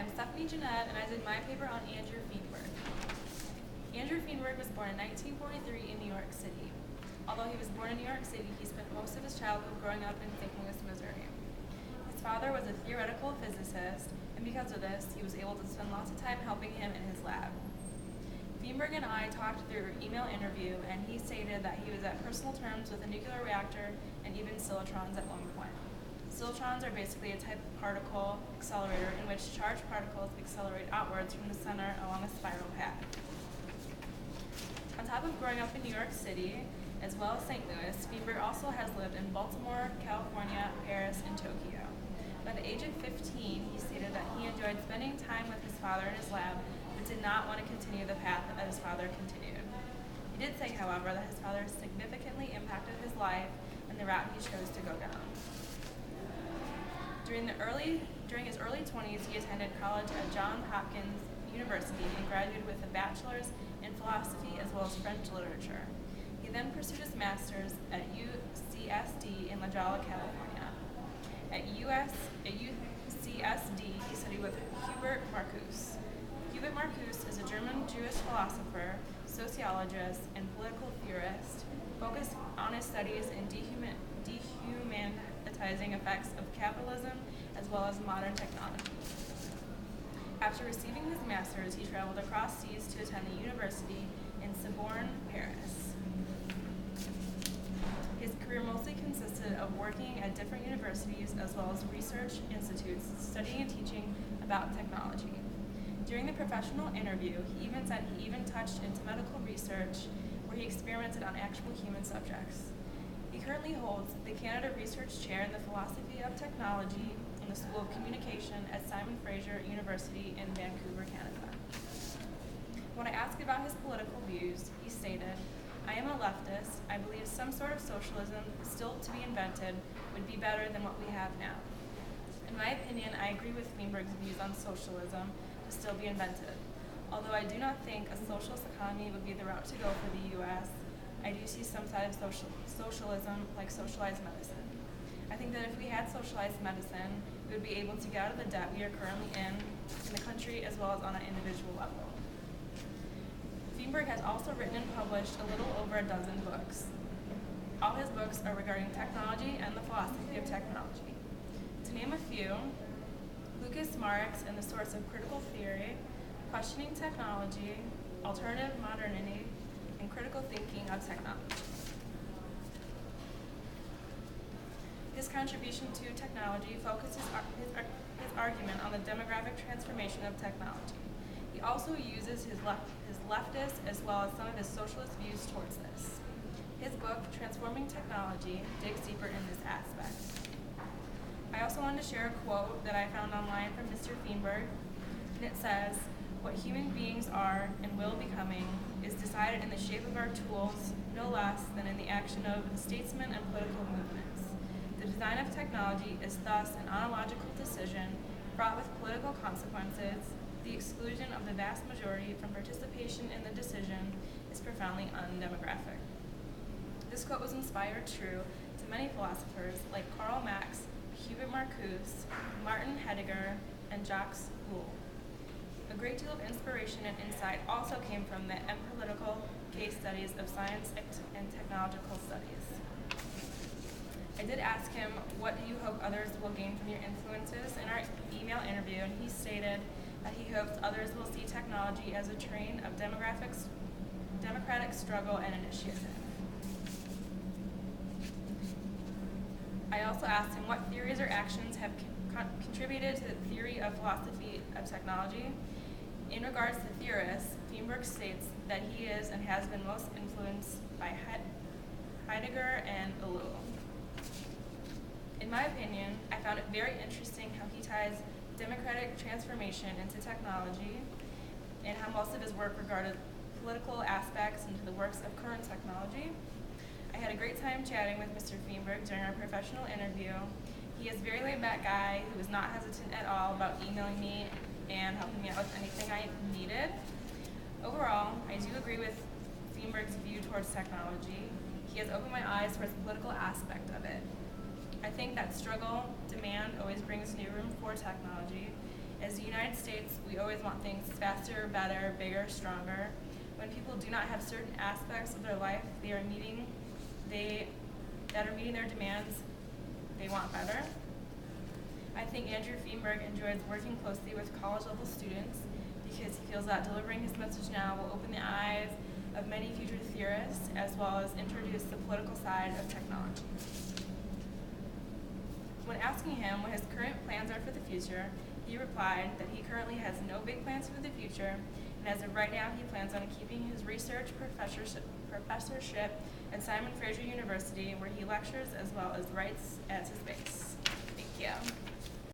I'm Stephanie Jennett, and I did my paper on Andrew Feenberg. Andrew Feenberg was born in 1943 in New York City. Although he was born in New York City, he spent most of his childhood growing up in St. Louis, Missouri. His father was a theoretical physicist, and because of this, he was able to spend lots of time helping him in his lab. Feenberg and I talked through an email interview, and he stated that he was at personal terms with a nuclear reactor and even cyclotrons at one point. Cyclotrons are basically a type of particle accelerator in which charged particles accelerate outwards from the center along a spiral path. On top of growing up in New York City, as well as St. Louis, Feenberg also has lived in Baltimore, California, Paris, and Tokyo. By the age of 15, he stated that he enjoyed spending time with his father in his lab, but did not want to continue the path that his father continued. He did say, however, that his father significantly impacted his life and the route he chose to go down. During his early 20s, he attended college at Johns Hopkins University and graduated with a bachelor's in philosophy as well as French literature. He then pursued his master's at UCSD in La Jolla, California. At UCSD, he studied with Hubert Marcuse. Hubert Marcuse is a German Jewish philosopher, sociologist, and political theorist focused on his studies in dehumanizing effects of capitalism as well as modern technology. After receiving his master's, he traveled across seas to attend the university in Sorbonne, Paris. His career mostly consisted of working at different universities as well as research institutes, studying and teaching about technology. During the professional interview, he even said he even touched into medical research where he experimented on actual human subjects. He currently holds the Canada Research Chair in the Philosophy of Technology in the School of Communication at Simon Fraser University in Vancouver, Canada. When I asked about his political views, he stated, "I am a leftist. I believe some sort of socialism still to be invented would be better than what we have now." In my opinion, I agree with Feenberg's views on socialism to still be invented. Although I do not think a socialist economy would be the route to go for the U.S., I do see some side of socialism like socialized medicine. I think that if we had socialized medicine, we would be able to get out of the debt we are currently in the country as well as on an individual level. Feenberg has also written and published a little over a dozen books. All his books are regarding technology and the philosophy of technology. To name a few, Lucas Marx and the Source of Critical Theory, Questioning Technology, Alternative Modernity, and Critical Thinking of Technology. His contribution to technology focuses his argument on the demographic transformation of technology. He also uses his leftist as well as some of his socialist views towards this. His book, Transforming Technology, digs deeper in this aspect. I also wanted to share a quote that I found online from Mr. Feenberg, and it says, "What human beings are and will becoming is decided in the shape of our tools, no less than in the action of statesmen and political movements. The design of technology is thus an ontological decision fraught with political consequences. The exclusion of the vast majority from participation in the decision is profoundly undemographic." This quote was inspired true to many philosophers like Karl Marx, Hubert Marcuse, Martin Heidegger, and Jacques Ellul. A great deal of inspiration and insight also came from the analytical case studies of science and technological studies. I did ask him, "What do you hope others will gain from your influences?" in our email interview, and he stated that he hopes others will see technology as a train of democratic struggle and initiative. I also asked him what theories or actions have contributed to the theory of philosophy of technology. In regards to theorists, Feenberg states that he is and has been most influenced by Heidegger and Ellul. In my opinion, I found it very interesting how he ties democratic transformation into technology and how most of his work regarded political aspects into the works of current technology. I had a great time chatting with Mr. Feenberg during our professional interview. He is a very laid-back guy who was not hesitant at all about emailing me and helping me out with anything I needed. Overall, I do agree with Feenberg's view towards technology. He has opened my eyes towards the political aspect of it. I think that struggle, demand always brings new room for technology, As the United States, we always want things faster, better, bigger, stronger. When people do not have certain aspects of their life that are meeting their demands, they want better. I think Andrew Feenberg enjoys working closely with college-level students because he feels that delivering his message now will open the eyes of many future theorists as well as introduce the political side of technology. When asking him what his current plans are for the future, he replied that he currently has no big plans for the future, and as of right now, he plans on keeping his research professorship at Simon Fraser University, where he lectures as well as writes as his base. Thank you.